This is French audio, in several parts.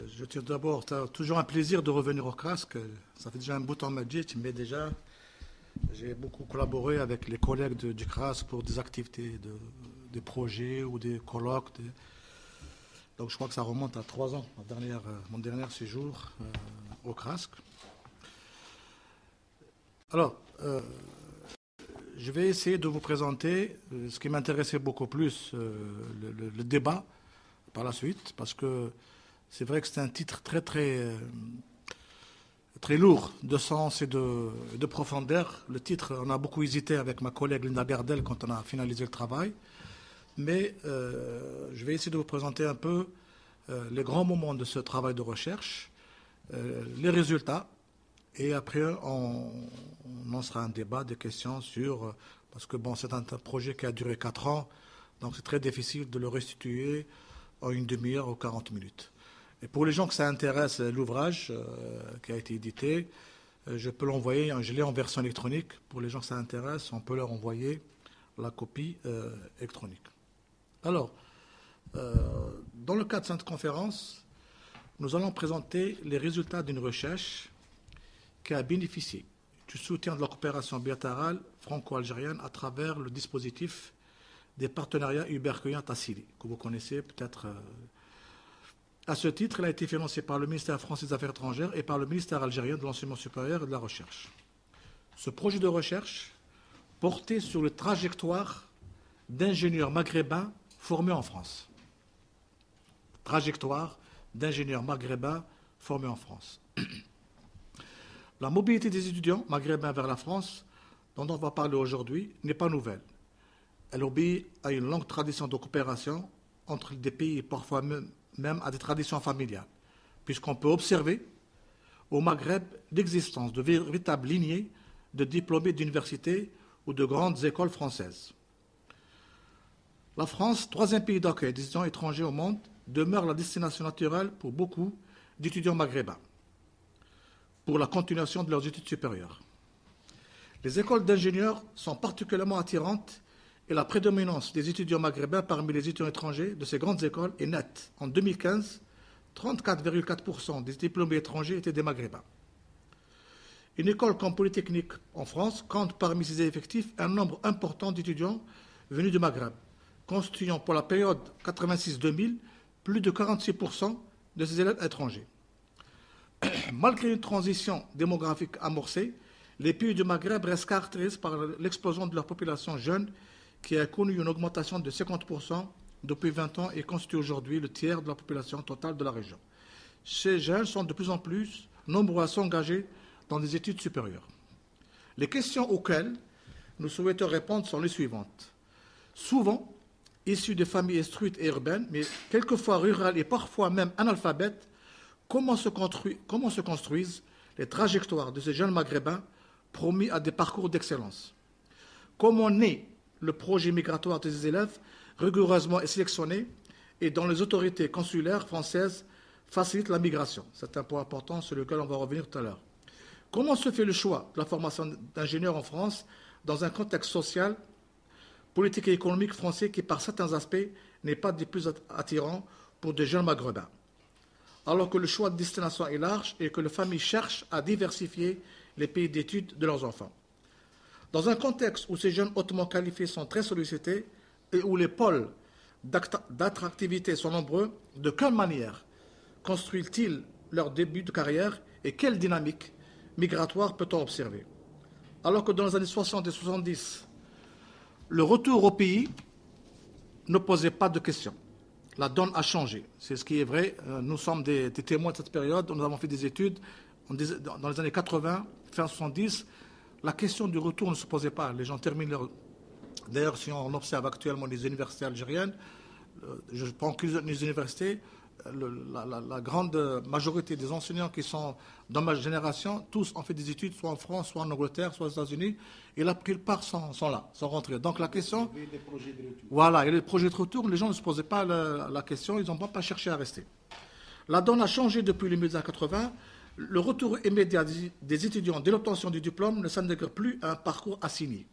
Je tire d'abord, c'est toujours un plaisir de revenir au CRASC. Ça fait déjà un bout de temps, Majid, mais déjà, j'ai beaucoup collaboré avec les collègues du CRASC pour des activités, des projets ou des colloques. Donc je crois que ça remonte à 3 ans, mon dernier séjour au CRASC. Alors, je vais essayer de vous présenter ce qui m'intéressait beaucoup plus, le débat par la suite, parce que c'est vrai que c'est un titre très lourd de sens et de profondeur. Le titre, on a beaucoup hésité avec ma collègue Linda Gardel quand on a finalisé le travail. Mais je vais essayer de vous présenter un peu les grands moments de ce travail de recherche, les résultats, et après on lancera un débat, des questions sur... parce que bon, c'est un projet qui a duré 4 ans, donc c'est très difficile de le restituer en une demi-heure ou 40 minutes. Et pour les gens que ça intéresse, l'ouvrage qui a été édité, je peux l'envoyer, je l'ai en version électronique. Pour les gens que ça intéresse, on peut leur envoyer la copie électronique. Alors, dans le cadre de cette conférence, nous allons présenter les résultats d'une recherche qui a bénéficié du soutien de la coopération bilatérale franco-algérienne à travers le dispositif des partenariats Uber-Cueillant-Tassili, que vous connaissez peut-être. À ce titre, il a été financé par le ministère français des Affaires étrangères et par le ministère algérien de l'Enseignement supérieur et de la Recherche. Ce projet de recherche portait sur les trajectoires d'ingénieurs maghrébins formés en France. Trajectoire d'ingénieurs maghrébins formés en France. La mobilité des étudiants maghrébins vers la France, dont on va parler aujourd'hui, n'est pas nouvelle. Elle obéit à une longue tradition de coopération entre des pays et parfois même à des traditions familiales, puisqu'on peut observer au Maghreb l'existence de véritables lignées de diplômés d'universités ou de grandes écoles françaises. La France, troisième pays d'accueil des étudiants étrangers au monde, demeure la destination naturelle pour beaucoup d'étudiants maghrébins pour la continuation de leurs études supérieures. Les écoles d'ingénieurs sont particulièrement attirantes et la prédominance des étudiants maghrébins parmi les étudiants étrangers de ces grandes écoles est nette. En 2015, 34,4% des diplômés étrangers étaient des maghrébins. Une école comme Polytechnique en France compte parmi ses effectifs un nombre important d'étudiants venus du Maghreb, constituant pour la période 86-2000 plus de 46% de ses élèves étrangers. Malgré une transition démographique amorcée, les pays du Maghreb restent caractérisés par l'explosion de leur population jeune qui a connu une augmentation de 50% depuis 20 ans et constitue aujourd'hui le tiers de la population totale de la région. Ces jeunes sont de plus en plus nombreux à s'engager dans des études supérieures. Les questions auxquelles nous souhaitons répondre sont les suivantes. Souvent, issus de familles instruites et urbaines, mais quelquefois rurales et parfois même analphabètes, comment se construisent les trajectoires de ces jeunes maghrébins promis à des parcours d'excellence? Comment naît le projet migratoire de ces élèves rigoureusement sélectionnés et dont les autorités consulaires françaises facilitent la migration? C'est un point important sur lequel on va revenir tout à l'heure. Comment se fait le choix de la formation d'ingénieurs en France dans un contexte social, politique et économique français qui, par certains aspects, n'est pas des plus attirants pour des jeunes maghrébins, alors que le choix de destination est large et que les familles cherchent à diversifier les pays d'études de leurs enfants? Dans un contexte où ces jeunes hautement qualifiés sont très sollicités et où les pôles d'attractivité sont nombreux, de quelle manière construisent-ils leur début de carrière et quelle dynamique migratoire peut-on observer? Alors que dans les années 60 et 70, le retour au pays ne posait pas de questions. La donne a changé. C'est ce qui est vrai. Nous sommes des témoins de cette période. Nous avons fait des études dans les années 80, fin 70. La question du retour ne se posait pas. Les gens terminent leur... D'ailleurs, si on observe actuellement les universités algériennes, je prends que les universités, la grande majorité des enseignants qui sont dans ma génération, tous ont fait des études soit en France, soit en Angleterre, soit aux États-Unis, et la plupart sont là, sont rentrés. Donc la question... Il y a des projets de retour. Voilà, et les projets de retour, les gens ne se posaient pas la question, ils n'ont pas cherché à rester. La donne a changé depuis les années 80. Le retour immédiat des étudiants dès l'obtention du diplôme ne s'intègre plus à un parcours assigné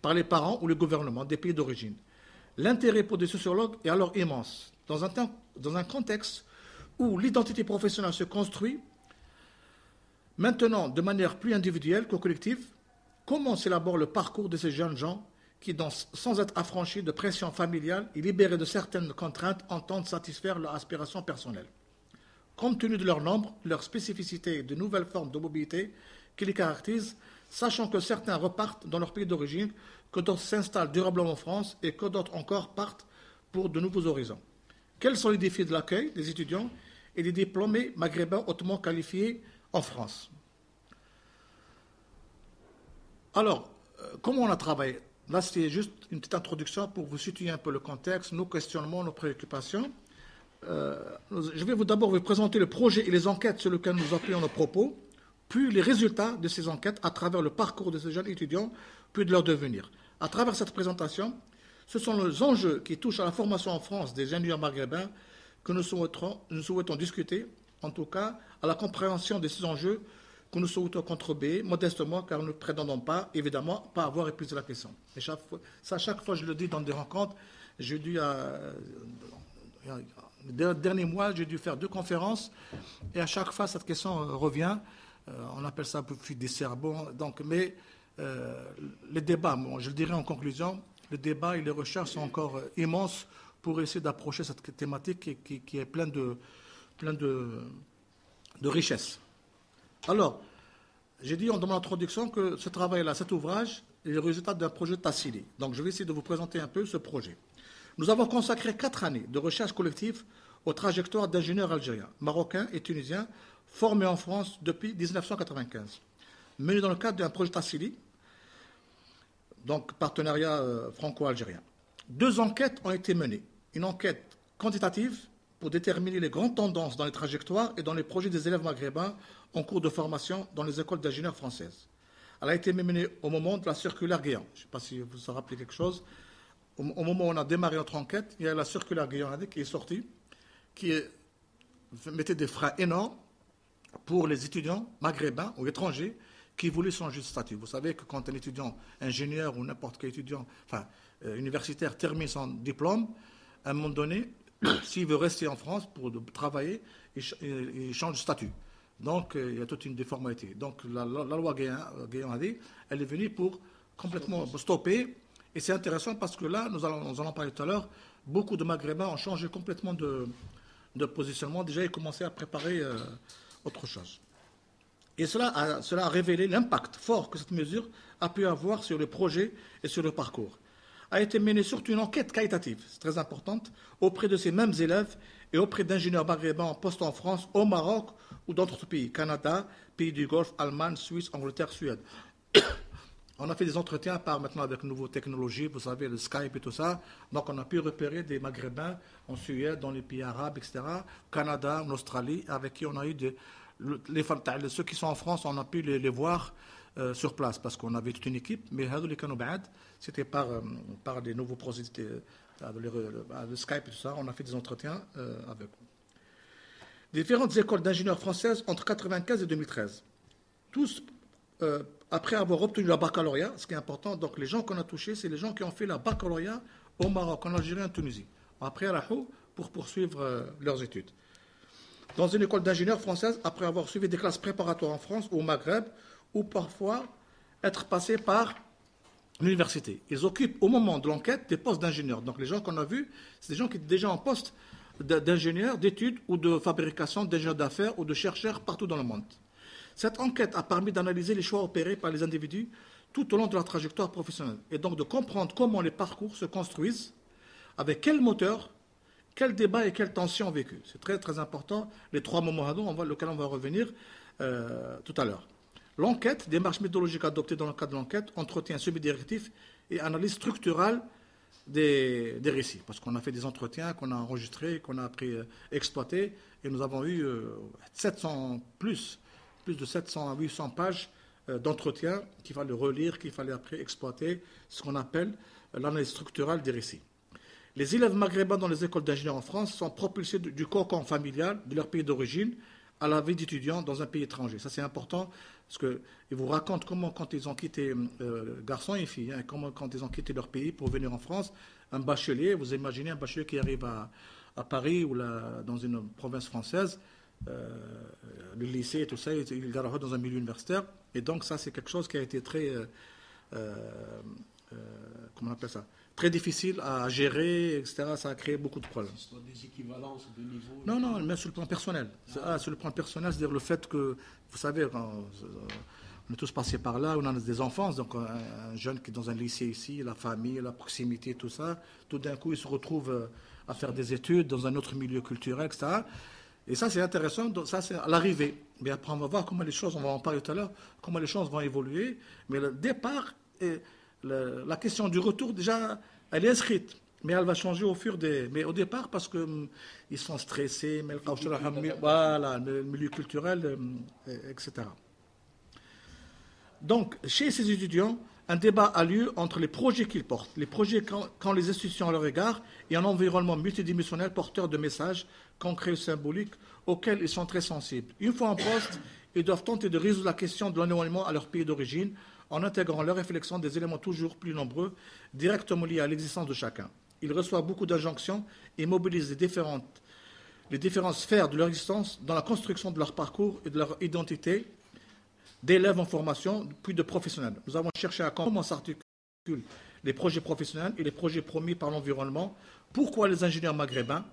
par les parents ou le gouvernement des pays d'origine. L'intérêt pour des sociologues est alors immense. Dans un contexte où l'identité professionnelle se construit maintenant de manière plus individuelle que collective. Comment s'élabore le parcours de ces jeunes gens qui, sans être affranchis de pression familiale et libérés de certaines contraintes, entendent satisfaire leurs aspirations personnelles. Compte tenu de leur nombre, de leur spécificité et de nouvelles formes de mobilité qui les caractérisent, sachant que certains repartent dans leur pays d'origine, que d'autres s'installent durablement en France et que d'autres encore partent pour de nouveaux horizons. Quels sont les défis de l'accueil des étudiants et des diplômés maghrébins hautement qualifiés en France? Alors, comment on a travaillé? Là, c'était juste une petite introduction pour vous situer un peu le contexte, nos questionnements, nos préoccupations. Je vais d'abord vous présenter le projet et les enquêtes sur lesquelles nous appuyons nos propos, puis les résultats de ces enquêtes à travers le parcours de ces jeunes étudiants, puis de leur devenir. À travers cette présentation, ce sont les enjeux qui touchent à la formation en France des ingénieurs maghrébins que nous souhaitons discuter, en tout cas à la compréhension de ces enjeux que nous souhaitons contribuer modestement, car nous ne prétendons pas, évidemment, pas avoir épuisé la question. Et chaque fois, je le dis dans des rencontres, j'ai dû, les derniers mois, j'ai dû faire 2 conférences, et à chaque fois, cette question revient. On appelle ça un peu fuite des cerveaux. Donc, mais les débats, je le dirais en conclusion, les débats et les recherches sont encore immenses pour essayer d'approcher cette thématique qui est pleine de richesses. Alors, j'ai dit dans mon introduction que ce travail-là, cet ouvrage, est le résultat d'un projet Tassili. Donc, je vais essayer de vous présenter un peu ce projet. Nous avons consacré 4 années de recherche collective aux trajectoires d'ingénieurs algériens, marocains et tunisiens formés en France depuis 1995, menés dans le cadre d'un projet Tassili, donc partenariat franco-algérien. 2 enquêtes ont été menées. Une enquête quantitative pour déterminer les grandes tendances dans les trajectoires et dans les projets des élèves maghrébins en cours de formation dans les écoles d'ingénieurs françaises. Elle a été menée au moment de la circulaire Guéant. Je ne sais pas si vous vous rappelez quelque chose. Au moment où on a démarré notre enquête, il y a la circulaire Guéant qui est sortie, qui mettait des freins énormes pour les étudiants maghrébins ou étrangers qui voulaient changer de statut. Vous savez que quand un étudiant ingénieur ou n'importe quel étudiant universitaire termine son diplôme, à un moment donné, s'il veut rester en France pour travailler, il change de statut. Donc, il y a toute une déformalité. Donc, la loi Guéant elle est venue pour complètement stopper. Et c'est intéressant parce que là, nous allons parler tout à l'heure, beaucoup de Maghrébins ont changé complètement de positionnement. Déjà, ils commençaient à préparer autre chose. Et cela a révélé l'impact fort que cette mesure a pu avoir sur le projet et sur le parcours. A été menée surtout une enquête qualitative, c'est très importante, auprès de ces mêmes élèves et auprès d'ingénieurs maghrébins en poste en France, au Maroc ou dans d'autres pays, Canada, pays du Golfe, Allemagne, Suisse, Angleterre, Suède. On a fait des entretiens maintenant avec de nouvelles technologies, vous savez, le Skype et tout ça. Donc on a pu repérer des Maghrébins en Suède, dans les pays arabes, etc., Canada, en Australie, avec qui on a eu ceux qui sont en France, on a pu les voir sur place, parce qu'on avait toute une équipe, mais c'était par des nouveaux procédés, le Skype et tout ça, on a fait des entretiens avec eux. Différentes écoles d'ingénieurs françaises entre 1995 et 2013. Tous, après avoir obtenu la baccalauréat, ce qui est important, donc les gens qu'on a touchés, c'est les gens qui ont fait la baccalauréat au Maroc, en Algérie, en Tunisie, après à la Hou, pour poursuivre leurs études. Dans une école d'ingénieurs française, après avoir suivi des classes préparatoires en France ou au Maghreb, ou parfois être passés par l'université. Ils occupent au moment de l'enquête des postes d'ingénieurs. Donc les gens qu'on a vus, c'est des gens qui étaient déjà en poste d'ingénieurs, d'études ou de fabrication, d'ingénieurs d'affaires ou de chercheurs partout dans le monde. Cette enquête a permis d'analyser les choix opérés par les individus tout au long de leur trajectoire professionnelle et donc de comprendre comment les parcours se construisent, avec quel moteur, quel débat et quelle tension vécue. C'est très très important, les 3 moments auxquels on va revenir tout à l'heure. L'enquête, démarche méthodologique adoptée dans le cadre de l'enquête, entretien semi-directif et analyse structurale des récits. Parce qu'on a fait des entretiens, qu'on a enregistrés, qu'on a appris à exploiter, et nous avons eu plus de 700 à 800 pages d'entretien qu'il fallait relire, qu'il fallait après exploiter, ce qu'on appelle l'analyse structurale des récits. Les élèves maghrébins dans les écoles d'ingénieurs en France sont propulsés du cocon familial de leur pays d'origine à la vie d'étudiants dans un pays étranger. Ça, c'est important, parce qu'ils vous racontent comment, quand ils ont quitté, garçons et filles, quand ils ont quitté leur pays pour venir en France, un bachelier, vous imaginez un bachelier qui arrive à à Paris ou dans une province française, le lycée et tout ça, ils gardent dans un milieu universitaire. Et donc ça, c'est quelque chose qui a été très, comment on appelle ça, très difficile à gérer, etc. Ça a créé beaucoup de problèmes. Ce sont des équivalences de niveau. Non, mais sur le plan personnel. Sur le plan personnel, c'est-à-dire le fait que, vous savez, on est tous passés par là, on a des enfants, donc un jeune qui est dans un lycée ici, la famille, la proximité, tout ça, tout d'un coup, il se retrouve à faire des études dans un autre milieu culturel, etc. Et ça, c'est intéressant, donc ça, c'est à l'arrivée. Mais après, on va voir comment les choses, on va en parler tout à l'heure, comment les choses vont évoluer. Mais le départ, la question du retour, déjà, elle est inscrite. Mais elle va changer au fur des... Mais au départ, parce qu'ils sont stressés, voilà, le milieu culturel, etc. Donc, chez ces étudiants, un débat a lieu entre les projets qu'ils portent, les projets qu'ont les institutions à leur égard, et un environnement multidimensionnel porteur de messages concrets et symboliques auxquels ils sont très sensibles. Une fois en poste, ils doivent tenter de résoudre la question de l'éloignement à leur pays d'origine en intégrant leur réflexion des éléments toujours plus nombreux, directement liés à l'existence de chacun. Ils reçoivent beaucoup d'injonctions et mobilisent les différentes sphères de leur existence dans la construction de leur parcours et de leur identité, d'élèves en formation, puis de professionnels. Nous avons cherché à comment s'articulent les projets professionnels et les projets promis par l'environnement. Pourquoi les ingénieurs maghrébins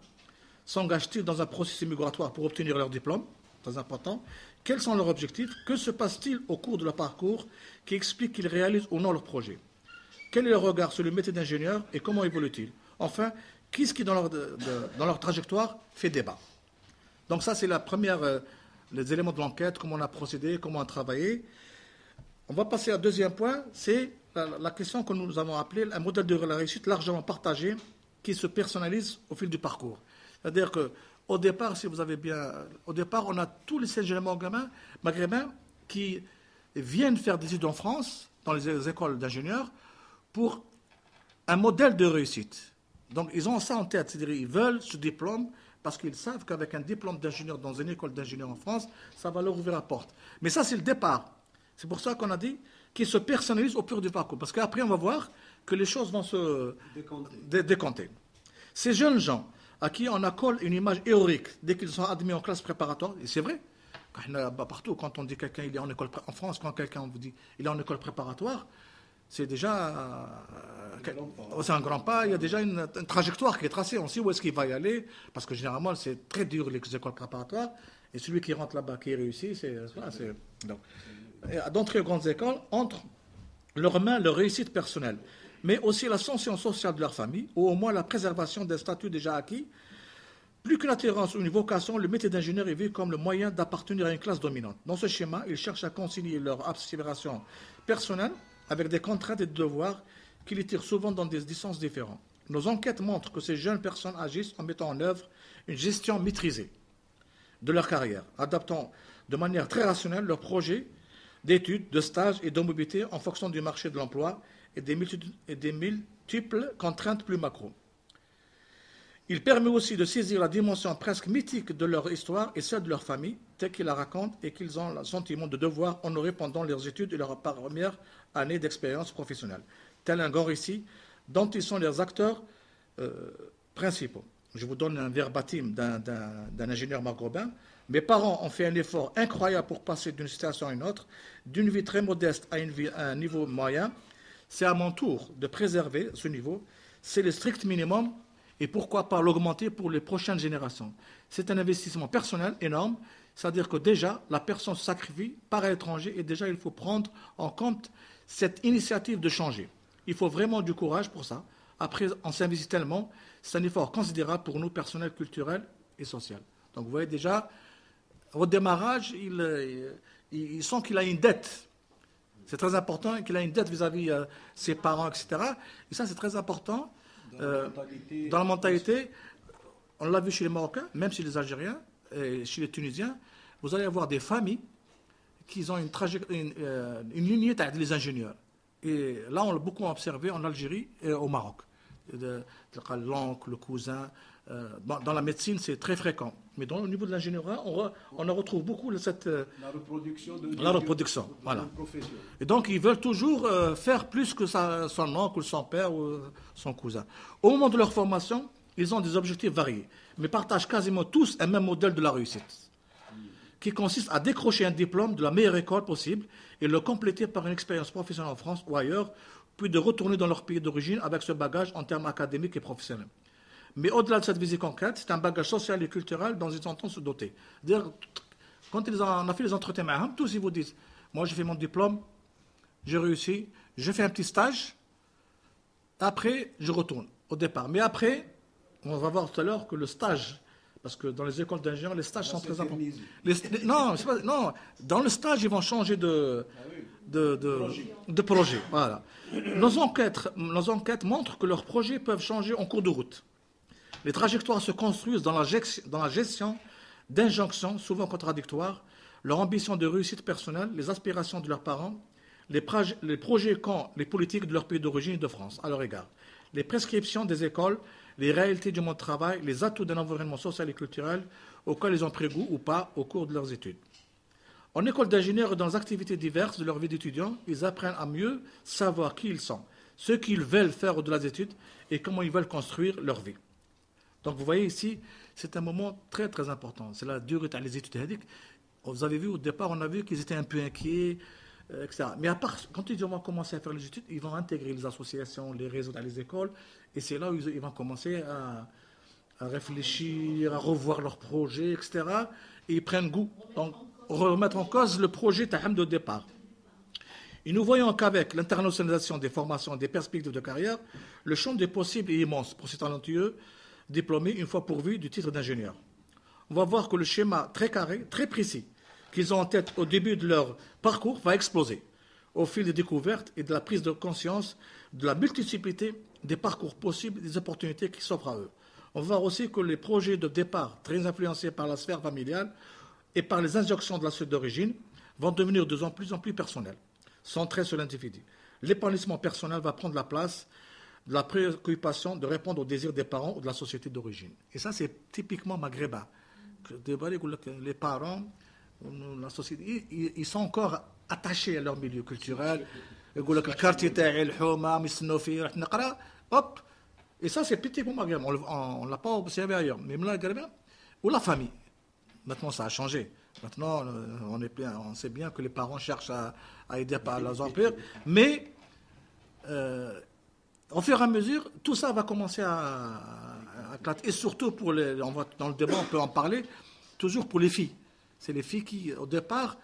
s'engagent-ils dans un processus migratoire pour obtenir leur diplôme? Très important. Quels sont leurs objectifs? Que se passe-t-il au cours de leur parcours qui explique qu'ils réalisent ou non leur projet? Quel est leur regard sur le métier d'ingénieur et comment évolue-t-il? Enfin, qu'est-ce qui, dans leur trajectoire, fait débat? Donc ça, c'est la première... les éléments de l'enquête, comment on a procédé, comment on a travaillé. On va passer au deuxième point, c'est la question que nous avons appelée un modèle de la réussite largement partagé qui se personnalise au fil du parcours. C'est-à-dire qu'au départ, si vous avez bien... Au départ, on a tous les ingénieurs maghrébins qui viennent faire des études en France, dans les écoles d'ingénieurs, pour un modèle de réussite. Donc, ils ont ça en tête, c'est-à-dire qu'ils veulent ce diplôme parce qu'ils savent qu'avec un diplôme d'ingénieur dans une école d'ingénieur en France, ça va leur ouvrir la porte. Mais ça, c'est le départ. C'est pour ça qu'on a dit qu'ils se personnalisent au pur du parcours. Parce qu'après, on va voir que les choses vont se décompter. Ces jeunes gens à qui on accole une image héroïque dès qu'ils sont admis en classe préparatoire, et c'est vrai, partout, quand on dit quelqu'un il est en école en France, quand quelqu'un vous dit il est en école préparatoire, c'est déjà c'est un grand pas, il y a déjà une trajectoire qui est tracée, on sait où est-ce qu'il va y aller, parce que généralement c'est très dur les écoles préparatoires, et celui qui rentre là-bas, qui réussit, donc, d'entrer aux grandes écoles, entre leurs mains leur réussite personnelle, mais aussi l'ascension sociale de leur famille, ou au moins la préservation des statuts déjà acquis. Plus qu'une attirance ou une vocation, le métier d'ingénieur est vu comme le moyen d'appartenir à une classe dominante. Dans ce schéma, ils cherchent à concilier leur aspiration personnelle avec des contraintes et des devoirs qui les tirent souvent dans des distances différentes. Nos enquêtes montrent que ces jeunes personnes agissent en mettant en œuvre une gestion maîtrisée de leur carrière, adaptant de manière très rationnelle leurs projets d'études, de stages et de mobilité en fonction du marché de l'emploi et des multiples contraintes plus macro. Il permet aussi de saisir la dimension presque mythique de leur histoire et celle de leur famille, telle qu'ils la racontent et qu'ils ont le sentiment de devoir honorer pendant leurs études et leur première année d'expérience professionnelle. Tel un grand récit dont ils sont les acteurs principaux. Je vous donne un verbatim d'un ingénieur maghrébin. Mes parents ont fait un effort incroyable pour passer d'une situation à une autre, d'une vie très modeste à un niveau moyen. C'est à mon tour de préserver ce niveau. C'est le strict minimum et pourquoi pas l'augmenter pour les prochaines générations. C'est un investissement personnel énorme, c'est-à-dire que déjà, la personne se sacrifie, part à l'étranger et déjà, il faut prendre en compte cette initiative de changer. Il faut vraiment du courage pour ça. Après, on s'investit tellement, c'est un effort considérable pour nous, personnel, culturel et social. Donc, vous voyez déjà, au démarrage, il sent qu'il a une dette. C'est très important qu'il a une dette vis-à-vis ses parents, etc. Et ça, c'est très important. Dans la mentalité, on l'a vu chez les Marocains, même chez les Algériens, et chez les Tunisiens, vous allez avoir des familles qui ont une lignée des ingénieurs. Et là, on l'a beaucoup observé en Algérie et au Maroc. L'oncle, le cousin. Dans la médecine, c'est très fréquent. Mais au niveau de l'ingénierie, on retrouve beaucoup cette... La reproduction. Voilà. Et donc, ils veulent toujours faire plus que son oncle, son père ou son cousin. Au moment de leur formation, ils ont des objectifs variés. mais partagent quasiment tous un même modèle de la réussite, qui consiste à décrocher un diplôme de la meilleure école possible et le compléter par une expérience professionnelle en France ou ailleurs, puis de retourner dans leur pays d'origine avec ce bagage en termes académiques et professionnels. Mais au-delà de cette visée concrète, c'est un bagage social et culturel dont ils entendent se doter. D'ailleurs, quand on a fait les entretiens, tous ils vous disent, moi j'ai fait mon diplôme, j'ai réussi, je fais un petit stage, après je retourne au départ. Mais après, on va voir tout à l'heure que le stage, parce que dans les écoles d'ingénieurs, les stages sont très importants. Non, dans le stage, ils vont changer de projet. Voilà. Nos enquêtes montrent que leurs projets peuvent changer en cours de route. Les trajectoires se construisent dans la gestion d'injonctions souvent contradictoires, leur ambition de réussite personnelle, les aspirations de leurs parents, les projets qu'ont les politiques de leur pays d'origine et de France à leur égard, les prescriptions des écoles, les réalités du monde du travail, les atouts d'un environnement social et culturel auquel ils ont pris goût ou pas au cours de leurs études. En école d'ingénieurs et dans les activités diverses de leur vie d'étudiant, ils apprennent à mieux savoir qui ils sont, ce qu'ils veulent faire au-delà des études et comment ils veulent construire leur vie. Donc vous voyez ici, c'est un moment très très important. C'est la durée des études. Vous avez vu au départ, on a vu qu'ils étaient un peu inquiets, etc. Mais à part, quand ils vont commencer à faire les études, ils vont intégrer les associations, les réseaux dans les écoles, et c'est là où ils vont commencer à réfléchir, à revoir leurs projets, etc. Et ils prennent goût. Donc, remettre en cause le projet de départ. Et nous voyons qu'avec l'internationalisation des formations et des perspectives de carrière, le champ des possibles est immense pour ces talentueux diplômés une fois pourvus du titre d'ingénieur. On va voir que le schéma très carré, très précis, qu'ils ont en tête au début de leur parcours va exploser au fil des découvertes et de la prise de conscience de la multiplicité des parcours possibles et des opportunités qui s'offrent à eux. On va voir aussi que les projets de départ, très influencés par la sphère familiale et par les injonctions de la suite d'origine, vont devenir de plus en plus personnels, centrés sur l'individu. L'épanouissement personnel va prendre la place de la préoccupation de répondre aux désirs des parents ou de la société d'origine. Et ça, c'est typiquement maghrébin. Les parents, la société, ils sont encore attachés à leur milieu culturel. Hop. Et ça, c'est typiquement maghrébin. On ne l'a pas observé ailleurs. Mais maghrébin, ou la famille. Maintenant, ça a changé. Maintenant, on sait bien que les parents cherchent à aider par leurs empires. Mais au fur et à mesure, tout ça va commencer à éclater. Et surtout, dans le débat, on peut en parler, toujours pour les filles. C'est les filles qui, au départ,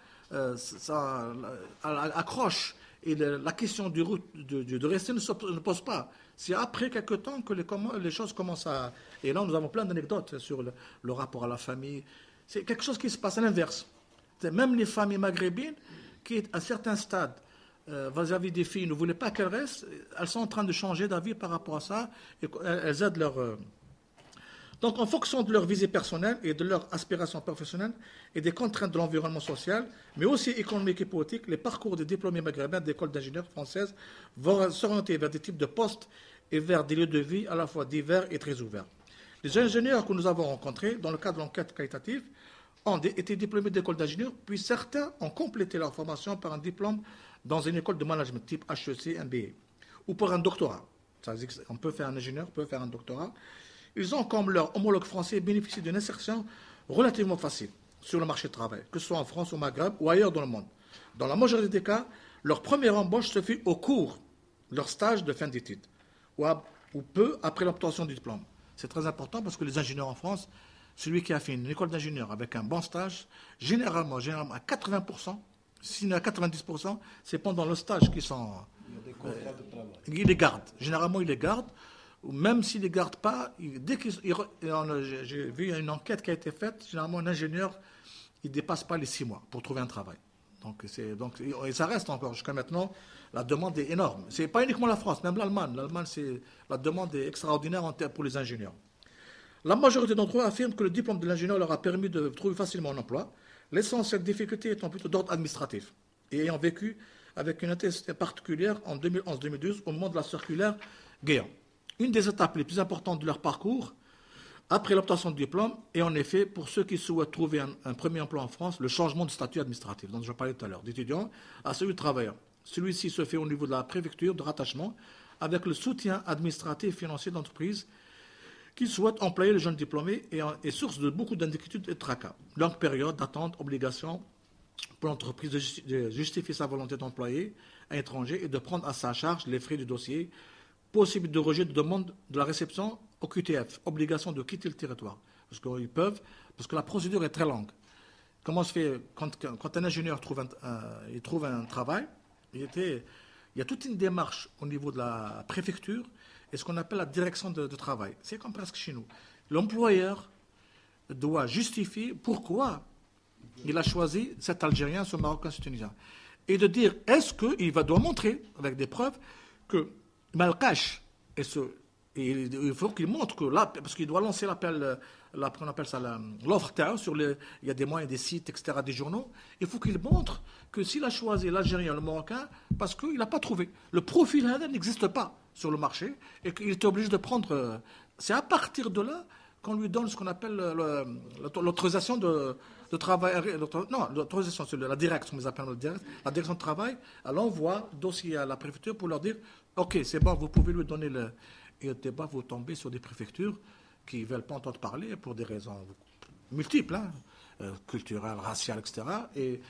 accrochent. Et la question de rester ne pose pas. C'est après quelques temps que les choses commencent à... Et là, nous avons plein d'anecdotes sur le rapport à la famille. C'est quelque chose qui se passe à l'inverse. Même les familles maghrébines, qui, à certains stades, vis-à-vis des filles, ne voulaient pas qu'elles restent, elles sont en train de changer d'avis par rapport à ça, et elles aident leur... Donc, en fonction de leur visée personnelle et de leur aspiration professionnelle et des contraintes de l'environnement social, mais aussi économique et politique, les parcours des diplômés maghrébins d'écoles d'ingénieurs françaises vont s'orienter vers des types de postes et vers des lieux de vie à la fois divers et très ouverts. Les ingénieurs que nous avons rencontrés dans le cadre de l'enquête qualitative ont été diplômés d'écoles d'ingénieurs, puis certains ont complété leur formation par un diplôme dans une école de management type HEC, MBA, ou par un doctorat. On peut faire un ingénieur, peut faire un doctorat. Ils ont, comme leurs homologues français, bénéficié d'une insertion relativement facile sur le marché du travail, que ce soit en France, au Maghreb ou ailleurs dans le monde. Dans la majorité des cas, leur première embauche se fait au cours de leur stage de fin d'études, ou peu après l'obtention du diplôme. C'est très important parce que les ingénieurs en France, celui qui a fait une école d'ingénieur avec un bon stage, généralement à 80%, sinon à 90%, c'est pendant le stage qu'ils sont... Il y a des contrats de travail. Ils les gardent. Généralement, ils les gardent. Même s'ils ne les gardent pas, j'ai vu une enquête qui a été faite, généralement un ingénieur, il ne dépasse pas les 6 mois pour trouver un travail. Et ça reste encore jusqu'à maintenant, la demande est énorme. Ce n'est pas uniquement la France, même l'Allemagne. L'Allemagne, la demande est extraordinaire pour les ingénieurs. La majorité d'entre eux affirment que le diplôme de l'ingénieur leur a permis de trouver facilement un emploi, l'essentiel difficulté étant plutôt d'ordre administratif, et ayant vécu avec une intensité particulière en 2011-2012 au moment de la circulaire Guéant. Une des étapes les plus importantes de leur parcours, après l'obtention du diplôme, est en effet, pour ceux qui souhaitent trouver un premier emploi en France, le changement de statut administratif, dont je parlais tout à l'heure, d'étudiant à celui de travailleur. Celui-ci se fait au niveau de la préfecture de rattachement, avec le soutien administratif et financier d'entreprise qui souhaitent employer les jeunes diplômés est source de beaucoup d'inquiétudes et de tracas. Longue période d'attente, obligation pour l'entreprise de justifier sa volonté d'employer un étranger et de prendre à sa charge les frais du dossier, possible de rejet de demande de la réception au QTF, obligation de quitter le territoire. Parce qu'ils peuvent, parce que la procédure est très longue. Comment se fait, quand un ingénieur trouve un travail, il y a toute une démarche au niveau de la préfecture et ce qu'on appelle la direction de travail. C'est comme presque chez nous. L'employeur doit justifier pourquoi il a choisi cet Algérien, ce Marocain, ce Tunisien. Et de dire, est-ce qu'il doit montrer, avec des preuves, que Malkash, et il faut qu'il montre que là, parce qu'il doit lancer l'appel, on appelle ça l'offre sur il y a des moyens, des sites, etc., des journaux. Il faut qu'il montre que s'il a choisi l'Algérien, le Marocain, parce qu'il n'a pas trouvé. Le profil n'existe pas sur le marché et qu'il était obligé de prendre. C'est à partir de là qu'on lui donne ce qu'on appelle l'autorisation de travail. Non, l'autorisation, c'est la direction, ils appellent la direction de travail. Elle envoie dossier à la préfecture pour leur dire ok, c'est bon, vous pouvez lui donner le. Et au débat, vous tombez sur des préfectures qui ne veulent pas entendre parler pour des raisons multiples, culturelles, raciales, etc. Et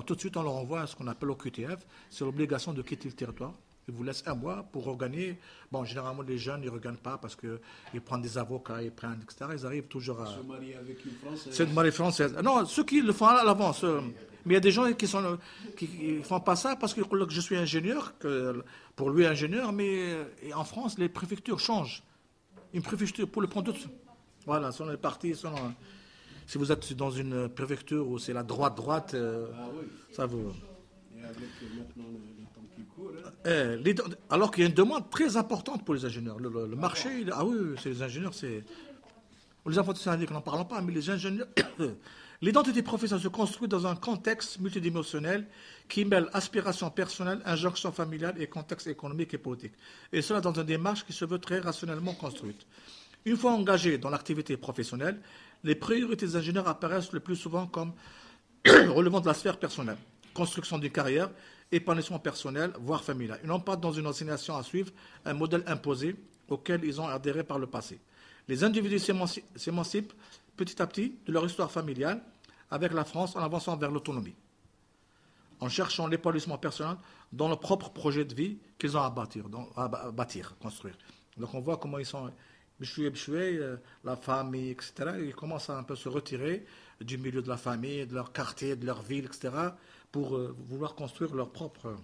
tout de suite, on leur envoie ce qu'on appelle au QTF, c'est l'obligation de quitter le territoire. Ils vous laissent un mois pour regagner. Bon, généralement, les jeunes, ils ne regagnent pas parce qu'ils prennent des avocats, ils prennent, etc. Ils arrivent toujours à. Se marier avec une Française. C'est une mariée française. Non, ceux qui le font à l'avance. Mais il y a des gens qui ne font pas ça parce que je suis ingénieur, pour lui ingénieur, mais en France, les préfectures changent. Une préfecture, pour le prendre tout. Voilà, selon les partis, si vous êtes dans une préfecture où c'est la droite, ça vous. Et avec maintenant le temps qui court. Alors qu'il y a une demande très importante pour les ingénieurs. Le marché, oui, c'est les ingénieurs, c'est. Les informatiques syndics, n'en parlons pas, mais les ingénieurs. L'identité professionnelle se construit dans un contexte multidimensionnel qui mêle aspiration personnelle, injonction familiale et contexte économique et politique. Et cela dans une démarche qui se veut très rationnellement construite. Une fois engagés dans l'activité professionnelle, les priorités des ingénieurs apparaissent le plus souvent comme relevant de la sphère personnelle, construction d'une carrière, épanouissement personnel, voire familial. Ils n'ont pas dans une assignation à suivre un modèle imposé auquel ils ont adhéré par le passé. Les individus s'émancipent petit à petit de leur histoire familiale avec la France en avançant vers l'autonomie, en cherchant l'épanouissement personnel dans leur propre projet de vie qu'ils ont à bâtir, construire. Donc on voit comment ils sont bchoués, la famille, etc. Ils commencent à un peu se retirer du milieu de la famille, de leur quartier, de leur ville, etc. pour vouloir construire leur propre.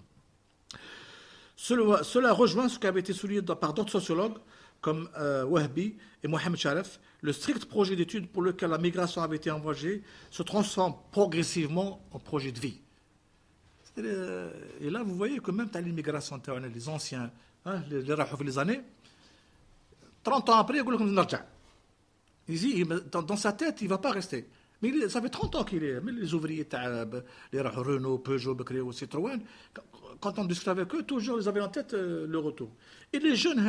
Cela rejoint ce qui avait été souligné par d'autres sociologues comme Wahbi et Mohamed Sharaf. Le strict projet d'études pour lequel la migration avait été envisagée se transforme progressivement en projet de vie. Et là, vous voyez que même dans l'immigration, les anciens, les années, 30 ans après, dans sa tête, il ne va pas rester. Mais ça fait 30 ans qu'il est. Mais les ouvriers, les Renault, Peugeot, Becquerel, Citroën, quand on discute avec eux, toujours ils avaient en tête le retour. Et les jeunes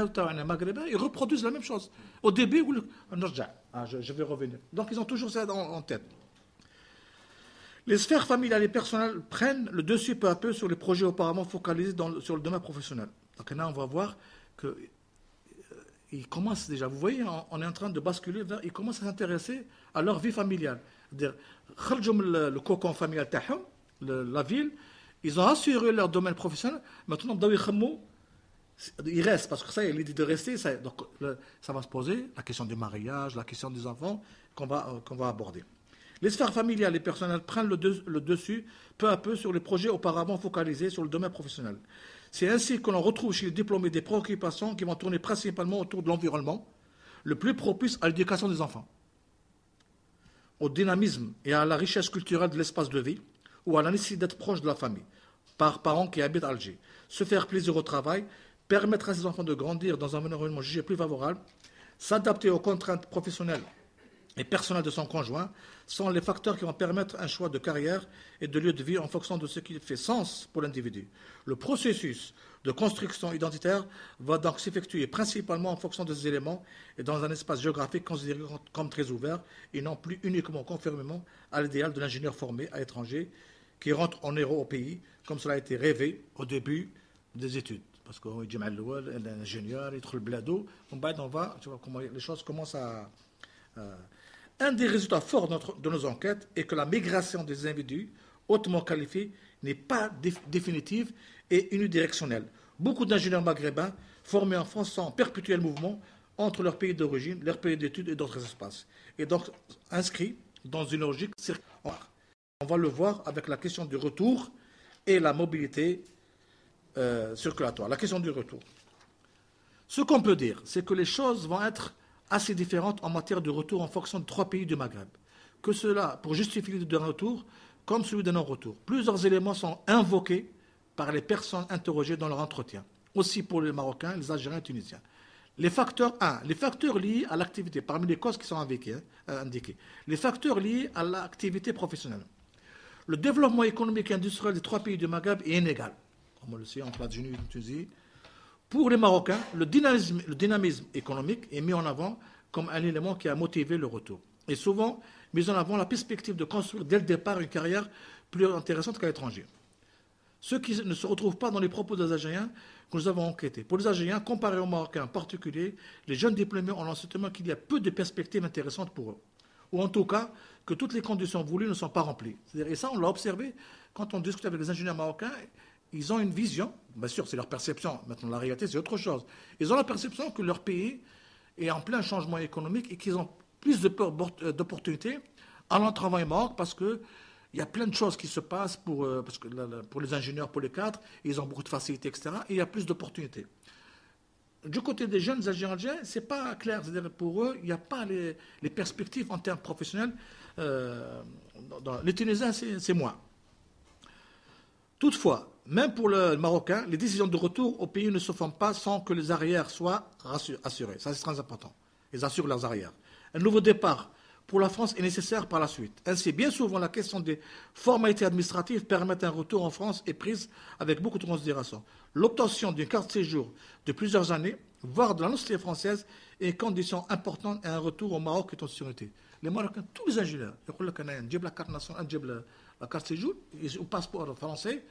maghrébins, ils reproduisent la même chose. Au début, je vais revenir. Donc ils ont toujours ça en tête. Les sphères familiales et personnelles prennent le dessus peu à peu sur les projets auparavant focalisés sur le domaine professionnel. Donc là, on va voir que ils commencent déjà, vous voyez, on est en train de basculer vers, ils commencent à s'intéresser à leur vie familiale. C'est-à-dire, le cocon familial, la ville, ils ont assuré leur domaine professionnel, maintenant, ils restent, parce que ça, il y a l'idée de rester, donc ça va se poser, la question du mariage, la question des enfants, qu'on va aborder. Les sphères familiales et personnelles prennent le dessus peu à peu sur les projets auparavant focalisés sur le domaine professionnel. C'est ainsi que l'on retrouve chez les diplômés des préoccupations qui vont tourner principalement autour de l'environnement, le plus propice à l'éducation des enfants, au dynamisme et à la richesse culturelle de l'espace de vie, ou à la nécessité d'être proche de la famille, par parents qui habitent à Alger. Se faire plaisir au travail, permettre à ses enfants de grandir dans un environnement jugé plus favorable, s'adapter aux contraintes professionnelles et personnelles de son conjoint, sont les facteurs qui vont permettre un choix de carrière et de lieu de vie en fonction de ce qui fait sens pour l'individu. Le processus de construction identitaire va donc s'effectuer principalement en fonction de ces éléments et dans un espace géographique considéré comme très ouvert et non plus uniquement conformément à l'idéal de l'ingénieur formé à l'étranger qui rentre en héros au pays, comme cela a été rêvé au début des études. parce qu'on dit l'ingénieur, il trouve le blado, on va, tu vois comment les choses commencent à... Un des résultats forts de nos enquêtes est que la migration des individus hautement qualifiés n'est pas définitive et unidirectionnelle. Beaucoup d'ingénieurs maghrébins formés en France sont en perpétuel mouvement entre leur pays d'origine, leur pays d'études et d'autres espaces, et donc inscrits dans une logique circulaire. On va le voir avec la question du retour et la mobilité circulatoire. La question du retour. Ce qu'on peut dire, c'est que les choses vont être assez différentes en matière de retour en fonction de 3 pays du Maghreb. Que cela, pour justifier l'idée d'un retour, comme celui d'un non-retour. Plusieurs éléments sont invoqués par les personnes interrogées dans leur entretien. Aussi pour les Marocains, les Algériens et les Tunisiens. Les facteurs liés à l'activité, parmi les causes qui sont indiquées, les facteurs liés à l'activité professionnelle. Le développement économique et industriel des 3 pays du Maghreb est inégal, comme on le sait, entre l'Algérie et la Tunisie. Pour les Marocains, le dynamisme économique est mis en avant comme un élément qui a motivé le retour. Et souvent, mis en avant la perspective de construire dès le départ une carrière plus intéressante qu'à l'étranger. Ce qui ne se retrouve pas dans les propos des Algériens que nous avons enquêtés. Pour les Algériens, comparé aux Marocains en particulier, les jeunes diplômés ont l'enseignement qu'il y a peu de perspectives intéressantes pour eux. Ou en tout cas, que toutes les conditions voulues ne sont pas remplies. Et ça, on l'a observé quand on discute avec les ingénieurs marocains. Ils ont une vision, bien sûr, c'est leur perception. Maintenant, la réalité, c'est autre chose. Ils ont la perception que leur pays est en plein changement économique et qu'ils ont plus d'opportunités allant travailler au Maroc parce qu'il y a plein de choses qui se passent pour les ingénieurs, pour les cadres, ils ont beaucoup de facilités, etc. Et il y a plus d'opportunités. Du côté des jeunes Algériens, ce n'est pas clair. C'est-à-dire pour eux, il n'y a pas les perspectives en termes professionnels. Les Tunisiens, c'est moins. Toutefois, même pour le Marocain, les décisions de retour au pays ne se font pas sans que les arrières soient assurés. Ça, c'est très important. Ils assurent leurs arrières. Un nouveau départ pour la France est nécessaire par la suite. Ainsi, bien souvent, la question des formalités administratives permet un retour en France est prise avec beaucoup de considération. L'obtention d'une carte de séjour de plusieurs années, voire de la nationalité française, est une condition importante à un retour au Maroc et en sécurité. Les Marocains, tous les ingénieurs, ils disent la carte nationale, la carte de séjour, au passeport français,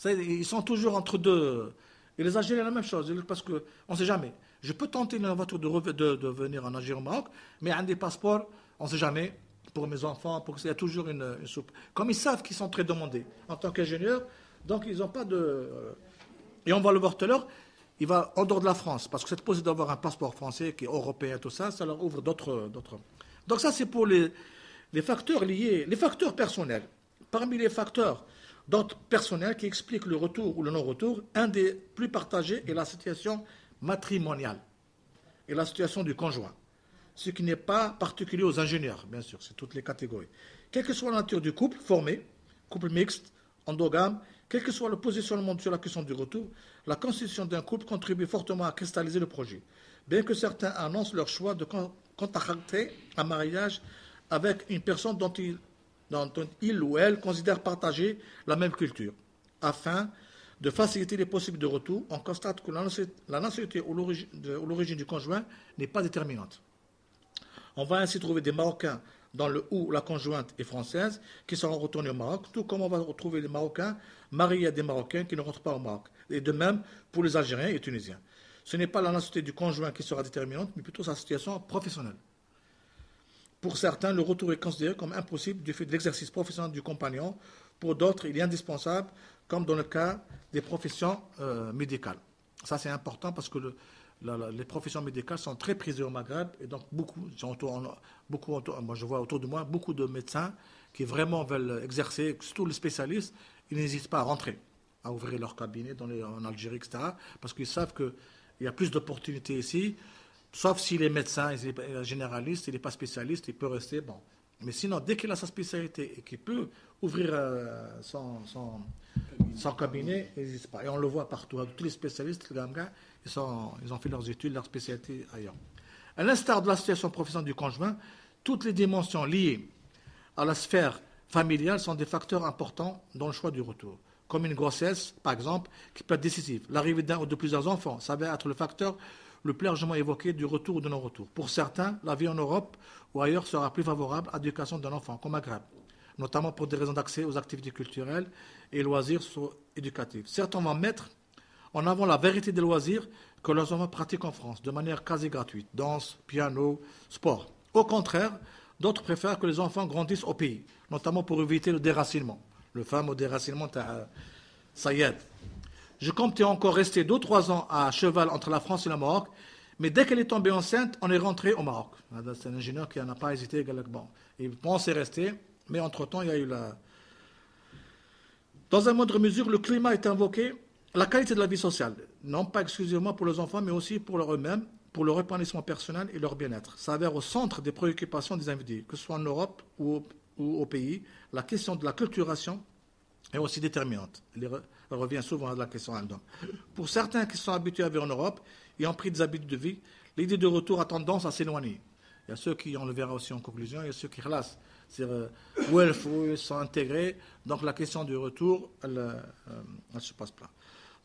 ils sont toujours entre deux. Et les Algériens, la même chose, parce qu'on ne sait jamais. Je peux tenter une aventure de venir en Algérie au Maroc, mais un des passeports, on ne sait jamais, pour mes enfants, il y a toujours une soupe. Comme ils savent qu'ils sont très demandés en tant qu'ingénieurs, donc ils n'ont pas de... Et on va le voir tout à l'heure, il va en dehors de la France, parce que c'est possible d'avoir un passeport français qui est européen, tout ça, ça leur ouvre d'autres... Donc ça, c'est pour les facteurs liés, les facteurs personnels. Parmi les facteurs d'autres personnels qui expliquent le retour ou le non-retour, un des plus partagés est la situation matrimoniale et la situation du conjoint. Ce qui n'est pas particulier aux ingénieurs, bien sûr, c'est toutes les catégories. Quelle que soit la nature du couple formé, couple mixte, endogame, quel que soit le positionnement sur la question du retour, la constitution d'un couple contribue fortement à cristalliser le projet. Bien que certains annoncent leur choix de contracter un mariage avec une personne dont il ou elle considère partager la même culture. Afin de faciliter les possibles de retour, on constate que la nationalité ou l'origine du conjoint n'est pas déterminante. On va ainsi trouver des Marocains dans le où la conjointe est française qui seront retournés au Maroc, tout comme on va retrouver les Marocains mariés à des Marocains qui ne rentrent pas au Maroc. Et de même pour les Algériens et les Tunisiens. Ce n'est pas la nationalité du conjoint qui sera déterminante, mais plutôt sa situation professionnelle. Pour certains, le retour est considéré comme impossible du fait de l'exercice professionnel du compagnon. Pour d'autres, il est indispensable, comme dans le cas des professions médicales. Ça, c'est important parce que les professions médicales sont très prisées au Maghreb et donc moi je vois autour de moi beaucoup de médecins qui vraiment veulent exercer, surtout les spécialistes, ils n'hésitent pas à rentrer, à ouvrir leur cabinet en Algérie, etc. parce qu'ils savent qu'il y a plus d'opportunités ici. Sauf s'il est médecin, il est généraliste, il n'est pas spécialiste, il peut rester. Bon. Mais sinon, dès qu'il a sa spécialité et qu'il peut ouvrir son cabinet, il n'hésite pas. Et on le voit partout. Tous les spécialistes, les gars, ils ont fait leurs études, leur spécialité ailleurs. À l'instar de la situation professionnelle du conjoint, toutes les dimensions liées à la sphère familiale sont des facteurs importants dans le choix du retour. Comme une grossesse, par exemple, qui peut être décisive. L'arrivée d'un ou de plusieurs enfants, ça va être le facteur le plus largement évoqué du retour ou de non-retour. Pour certains, la vie en Europe ou ailleurs sera plus favorable à l'éducation d'un enfant, comme Maghreb. notamment pour des raisons d'accès aux activités culturelles et loisirs éducatifs. Certains vont mettre en avant la vérité des loisirs que leurs enfants pratiquent en France, de manière quasi gratuite, danse, piano, sport. Au contraire, d'autres préfèrent que les enfants grandissent au pays, notamment pour éviter le déracinement. Le fameux déracinement, ça y est. Je comptais encore rester 2 ou 3 ans à cheval entre la France et le Maroc, mais dès qu'elle est tombée enceinte, on est rentré au Maroc. C'est un ingénieur qui n'a pas hésité. Bon, il pensait rester, mais entre-temps, il y a eu la... Dans une moindre mesure, le climat est invoqué, la qualité de la vie sociale, non pas exclusivement pour les enfants, mais aussi pour eux-mêmes, pour leur épanouissement personnel et leur bien-être. Ça s'avère au centre des préoccupations des individus, que ce soit en Europe ou au pays. La question de la culturation est aussi déterminante. Elle revient souvent à la question Aldon. Pour certains qui sont habitués à vivre en Europe et ont pris des habitudes de vie, l'idée de retour a tendance à s'éloigner. Il y a ceux qui, on le verra aussi en conclusion, il y a ceux qui relassent. C'est-à-dire où ils sont intégrés. Donc la question du retour, elle se passe pas.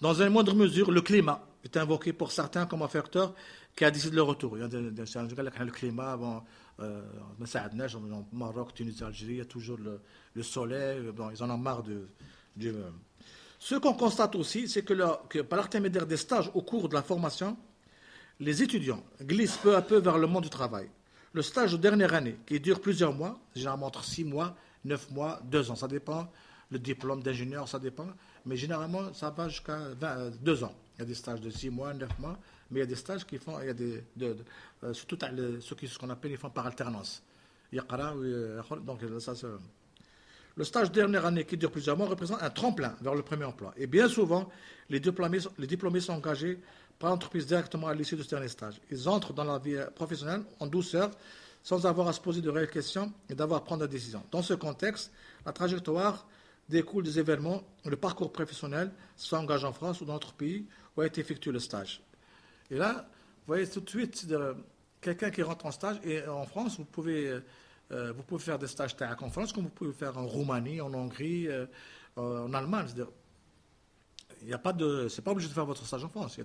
Dans une moindre mesure, le climat est invoqué pour certains comme un facteur qui a décidé le retour. Il y a le climat, bon, au Maroc, Tunisie, Algérie, il y a toujours le soleil, bon, ils en ont marre du... Ce qu'on constate aussi, c'est que par l'intermédiaire des stages au cours de la formation, les étudiants glissent peu à peu vers le monde du travail. Le stage de dernière année, qui dure plusieurs mois, généralement entre 6 mois, 9 mois, 2 ans, ça dépend. Le diplôme d'ingénieur, ça dépend. Mais généralement, ça va jusqu'à 2 ans. Il y a des stages de 6 mois, 9 mois, mais il y a des stages qui font, il y a surtout ce qu'on appelle, ils font par alternance. Donc, ça, le stage de dernière année qui dure plusieurs mois représente un tremplin vers le premier emploi. Et bien souvent, les diplômés sont engagés par l'entreprise directement à l'issue de ce dernier stage. Ils entrent dans la vie professionnelle en douceur, sans avoir à se poser de réelles questions et d'avoir à prendre des décisions. Dans ce contexte, la trajectoire découle des événements, le parcours professionnel s'engage en France ou dans d'autres pays où a été effectué le stage. Et là, vous voyez tout de suite, quelqu'un qui rentre en stage, et en France, vous pouvez faire des stages en France, comme vous pouvez faire en Roumanie, en Hongrie, en Allemagne. Il n'y a pas de, c'est pas obligé de faire votre stage en France.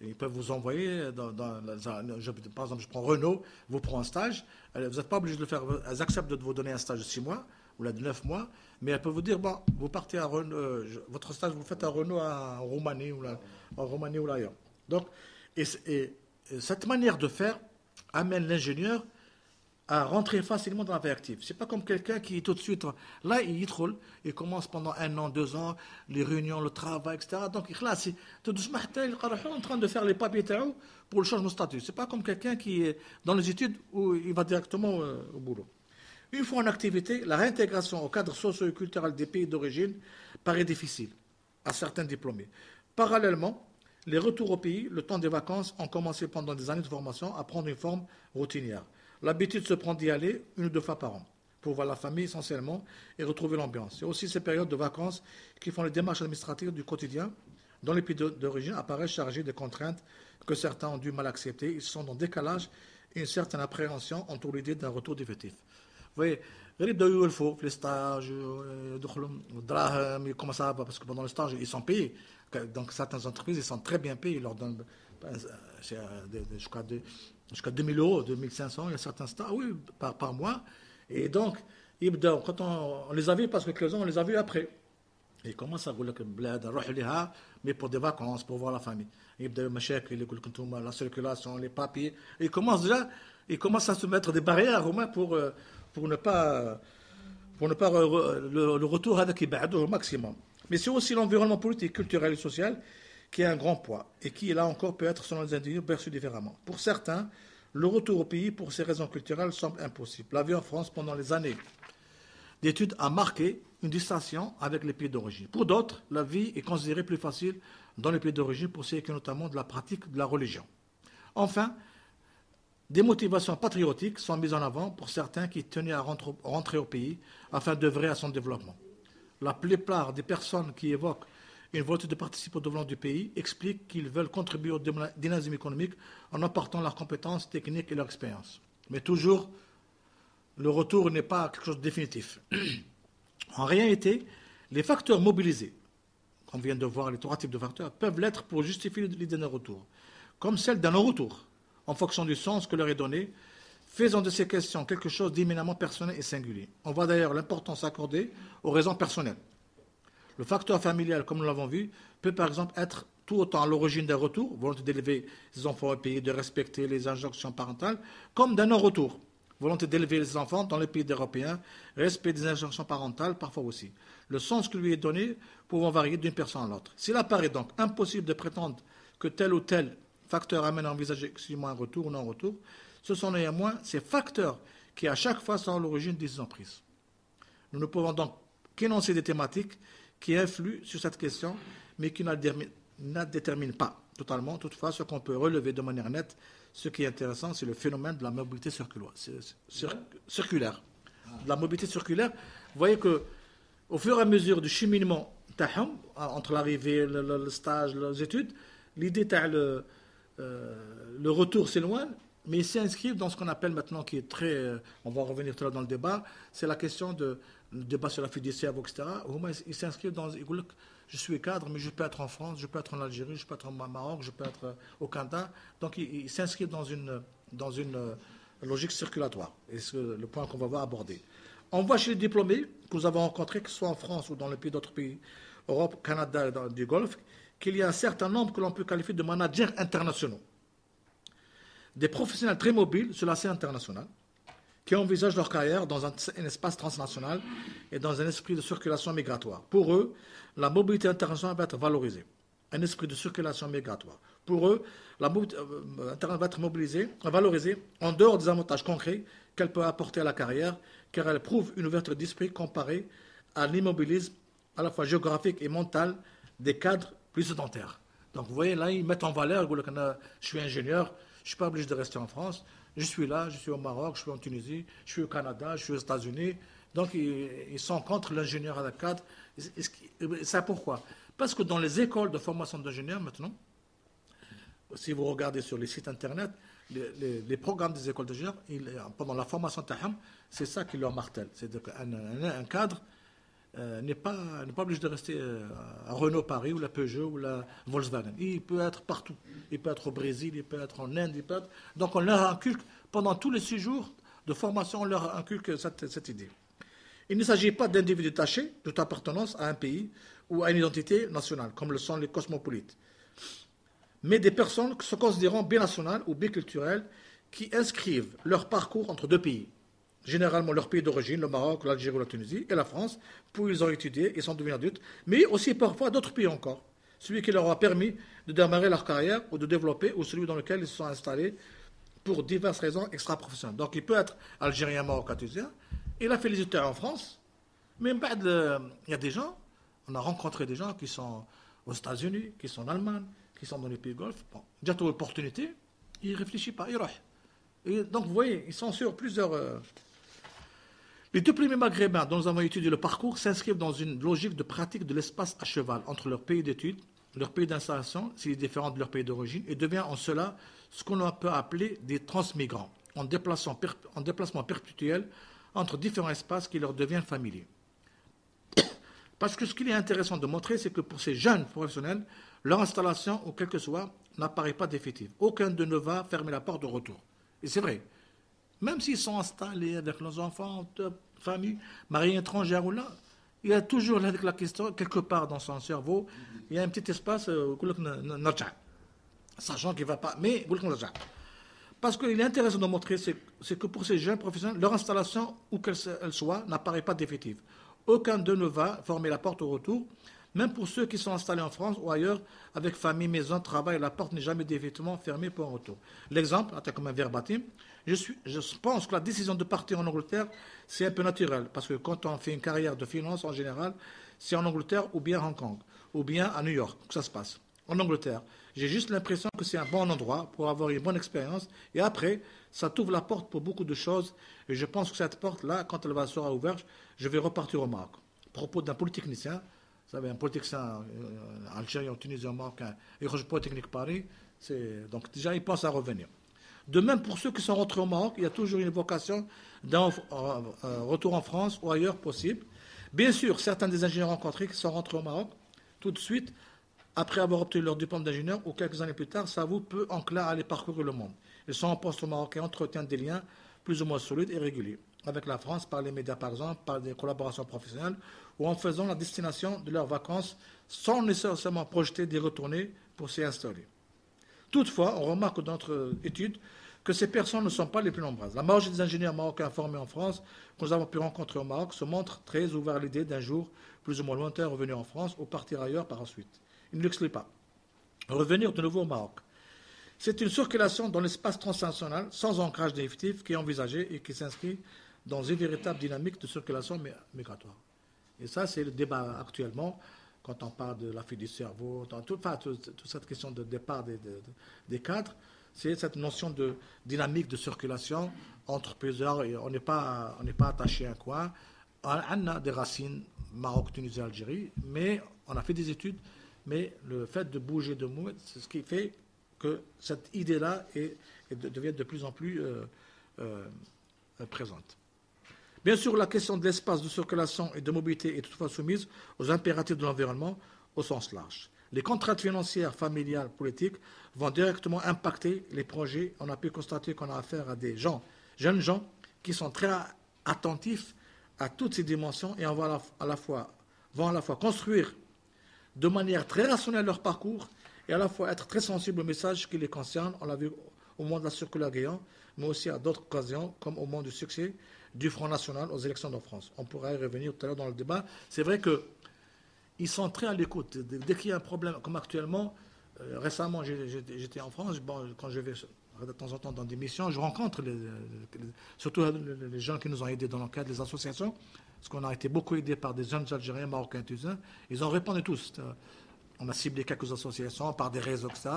Ils peuvent vous envoyer, par exemple, je prends Renault, vous prend un stage, vous n'êtes pas obligé de le faire, elles acceptent de vous donner un stage de 6 mois, ou là de 9 mois, mais elles peuvent vous dire, bon, vous partez à Renault, votre stage, vous le faites à Renault en Roumanie, ou là ailleurs. Donc, et cette manière de faire amène l'ingénieur à rentrer facilement dans la vie active. C'est pas comme quelqu'un qui tout de suite, là, il troll, il commence pendant 1 an, 2 ans, les réunions, le travail, etc. Donc, là, c'est tout doucement, il est en train de faire les papiers pour le changement de statut. C'est pas comme quelqu'un qui est dans les études où il va directement au boulot. Une fois en activité, la réintégration au cadre socio-culturel des pays d'origine paraît difficile à certains diplômés. Parallèlement, les retours au pays, le temps des vacances, ont commencé pendant des années de formation à prendre une forme routinière. L'habitude se prend d'y aller 1 ou 2 fois par an, pour voir la famille essentiellement et retrouver l'ambiance. C'est aussi ces périodes de vacances qui font les démarches administratives du quotidien, dont les pays d'origine apparaissent chargés de contraintes que certains ont du mal à accepter. Ils sont en décalage et une certaine appréhension entoure l'idée d'un retour définitif. Vous voyez, les stages, comment ça va, parce que pendant le stage, ils sont payés. Donc certaines entreprises, ils sont très bien payés, ils leur donnent jusqu'à 2000 euros, 2500, il y a certains stages, oui, par mois. Et donc, quand on les a vus, parce que les gens, on les a vus après. Et ils commencent à rouler comme bled, mais pour des vacances, pour voir la famille. La circulation, les papiers. Ils commencent à se mettre des barrières au moins pour ne pas le retour au maximum. Mais c'est aussi l'environnement politique, culturel et social qui a un grand poids et qui, là encore, peut être, selon les individus, perçu différemment. Pour certains, le retour au pays, pour ces raisons culturelles, semble impossible. La vie en France, pendant les années d'études, a marqué une distinction avec les pays d'origine. Pour d'autres, la vie est considérée plus facile dans les pays d'origine pour ce qui est notamment de la pratique de la religion. Enfin, des motivations patriotiques sont mises en avant pour certains qui tenaient à rentrer au pays afin d'œuvrer à son développement. La plupart des personnes qui évoquent une volonté de participer au développement du pays expliquent qu'ils veulent contribuer au dynamisme économique en apportant leurs compétences techniques et leur expérience. Mais toujours, le retour n'est pas quelque chose de définitif. En réalité, les facteurs mobilisés, qu'on vient de voir, les 3 types de facteurs, peuvent l'être pour justifier l'idée d'un retour, comme celle d'un non-retour, en fonction du sens que leur est donné, Faisons de ces questions quelque chose d'éminemment personnel et singulier. On voit d'ailleurs l'importance accordée aux raisons personnelles. Le facteur familial, comme nous l'avons vu, peut par exemple être tout autant à l'origine d'un retour, volonté d'élever ses enfants au pays, de respecter les injonctions parentales, comme d'un non-retour, volonté d'élever les enfants dans les pays européens, respect des injonctions parentales parfois aussi. Le sens qui lui est donné pouvant varier d'une personne à l'autre. S'il apparaît donc impossible de prétendre que tel ou tel facteur amène à envisager exclusivement un retour ou non-retour, ce sont néanmoins ces facteurs qui à chaque fois sont à l'origine des décisions prises. Nous ne pouvons donc qu'énoncer des thématiques qui influent sur cette question, mais qui ne déterminent pas totalement. Toutefois, ce qu'on peut relever de manière nette, ce qui est intéressant, c'est le phénomène de la mobilité circulaire. De la mobilité circulaire, vous voyez qu'au fur et à mesure du cheminement entre l'arrivée, le stage, les études, l'idée le retour s'éloigne, mais ils s'inscrivent dans ce qu'on appelle maintenant, qui est très, on va revenir tout à l'heure dans le débat, c'est la question le débat sur la fiduciaire, etc. Ils s'inscrivent dans, ils disent, je suis cadre, mais je peux être en France, je peux être en Algérie, je peux être au Maroc, je peux être au Canada. Donc ils s'inscrivent dans une logique circulatoire. Et c'est le point qu'on va voir aborder. On voit chez les diplômés que nous avons rencontrés, que ce soit en France ou dans les pays d'autres pays, Europe, Canada et du Golfe, qu'il y a un certain nombre que l'on peut qualifier de managers internationaux. Des professionnels très mobiles sur la scène internationale, qui envisagent leur carrière dans un espace transnational et dans un esprit de circulation migratoire. Pour eux, la mobilité internationale va être valorisée. Un esprit de circulation migratoire. Pour eux, la mobilité internationale va être valorisée en dehors des avantages concrets qu'elle peut apporter à la carrière, car elle prouve une ouverture d'esprit comparée à l'immobilisme à la fois géographique et mental des cadres plus sédentaires. Donc vous voyez, là, ils mettent en valeur, je suis ingénieur, je ne suis pas obligé de rester en France, je suis là, je suis au Maroc, je suis en Tunisie, je suis au Canada, je suis aux États-Unis. Donc ils sont contre l'ingénieur à la cadre. Ça pourquoi? Parce que dans les écoles de formation d'ingénieurs maintenant, si vous regardez sur les sites internet, les programmes des écoles d'ingénieurs, pendant la formation TAHAM, c'est ça qui leur martèle. C'est-à-dire qu'un cadre n'est pas obligé de rester à Renault Paris ou la Peugeot ou la Volkswagen. Il peut être partout. Il peut être au Brésil, il peut être en Inde, Donc on leur inculque, pendant tous les 6 jours de formation, on leur inculque cette idée. Il ne s'agit pas d'individus détachés, toute appartenance à un pays ou à une identité nationale, comme le sont les cosmopolites, mais des personnes se considérant binationales ou biculturelles qui inscrivent leur parcours entre 2 pays. Généralement leur pays d'origine, le Maroc, l'Algérie ou la Tunisie, et la France, où ils ont étudié et sont devenus adultes, mais aussi parfois d'autres pays encore. Celui qui leur a permis de démarrer leur carrière ou de développer, ou celui dans lequel ils se sont installés pour diverses raisons extra-professionnelles. Donc il peut être algérien, marocain, tunisien, il a fait les études en France, mais il y a des gens, on a rencontré des gens qui sont aux États-Unis, qui sont en Allemagne, qui sont dans les pays golfs. Bon, déjà, tu as l'opportunité, il ne réfléchit pas, il roche. Et donc vous voyez, ils sont sur plusieurs... Les 2 premiers maghrébins dont nous avons étudié le parcours s'inscrivent dans une logique de pratique de l'espace à cheval entre leur pays d'études, leur pays d'installation, s'il est différent de leur pays d'origine, et devient en cela ce qu'on peut appeler des transmigrants, en déplacement perpétuel entre différents espaces qui leur deviennent familiers. Parce que ce qu'il est intéressant de montrer, c'est que pour ces jeunes professionnels, leur installation, ou quel que soit, n'apparaît pas définitive. Aucun d'eux ne va fermer la porte de retour. Et c'est vrai. Même s'ils sont installés avec leurs enfants, famille, mariés étrangers ou là, il y a toujours la question, quelque part dans son cerveau, il y a un petit espace, sachant qu'il ne va pas, mais parce qu'il est intéressant de montrer, c'est que pour ces jeunes professionnels, leur installation, où qu'elle soit, n'apparaît pas définitive. Aucun d'eux ne va former la porte au retour, même pour ceux qui sont installés en France ou ailleurs, avec famille, maison, travail, la porte n'est jamais définitivement fermée pour un retour. L'exemple, comme un verbatim, je pense que la décision de partir en Angleterre, c'est un peu naturel, parce que quand on fait une carrière de finance, en général, c'est en Angleterre ou bien à Hong Kong, ou bien à New York que ça se passe. En Angleterre, j'ai juste l'impression que c'est un bon endroit pour avoir une bonne expérience, et après, ça t'ouvre la porte pour beaucoup de choses, et je pense que cette porte-là, quand elle sera ouverte, je vais repartir au Maroc. À propos d'un polytechnicien, vous savez, un polytechnicien algérien, tunisien, marocain, et École Polytechnique Paris, donc déjà, il pense à revenir. De même, pour ceux qui sont rentrés au Maroc, il y a toujours une vocation d'un retour en France ou ailleurs possible. Bien sûr, certains des ingénieurs rencontrés qui sont rentrés au Maroc, tout de suite, après avoir obtenu leur diplôme d'ingénieur, ou quelques années plus tard, s'avouent peu enclins à aller parcourir le monde. Ils sont en poste au Maroc et entretiennent des liens plus ou moins solides et réguliers, avec la France par les médias par exemple, par des collaborations professionnelles, ou en faisant la destination de leurs vacances sans nécessairement projeter d'y retourner pour s'y installer. Toutefois, on remarque dans notre étude que ces personnes ne sont pas les plus nombreuses. La majorité des ingénieurs marocains formés en France que nous avons pu rencontrer au Maroc se montrent très ouverts à l'idée d'un jour plus ou moins lointain revenir en France ou partir ailleurs par la suite. Ils ne l'excluent pas. Revenir de nouveau au Maroc. C'est une circulation dans l'espace transnational sans ancrage définitif qui est envisagée et qui s'inscrit dans une véritable dynamique de circulation migratoire. Et ça, c'est le débat actuellement quand on parle de la fuite du cerveau, toute cette question de départ des cadres, c'est cette notion de dynamique de circulation entre plusieurs, et on n'est pas attaché à un coin. On a des racines Maroc, Tunisie, Algérie, mais on a fait des études, mais le fait de bouger de mots, c'est ce qui fait que cette idée-là devient de plus en plus présente. Bien sûr, la question de l'espace de circulation et de mobilité est toutefois soumise aux impératifs de l'environnement au sens large. Les contraintes financières, familiales, politiques vont directement impacter les projets. On a pu constater qu'on a affaire à des jeunes gens, qui sont très attentifs à toutes ces dimensions et on va à la fois construire de manière très rationnelle leur parcours et à la fois être très sensibles aux messages qui les concernent. On l'a vu au moment de la circulaire Guéant, mais aussi à d'autres occasions, comme au moment du succès du Front National aux élections de France. On pourra y revenir tout à l'heure dans le débat. C'est vrai qu'ils sont très à l'écoute. Dès qu'il y a un problème, comme actuellement, récemment j'étais en France, quand je vais de temps en temps dans des missions, je rencontre surtout les gens qui nous ont aidés dans l'enquête, les associations, parce qu'on a été beaucoup aidés par des jeunes Algériens, Marocains, Tunisiens. Ils ont répondu tous. On a ciblé quelques associations par des réseaux, etc.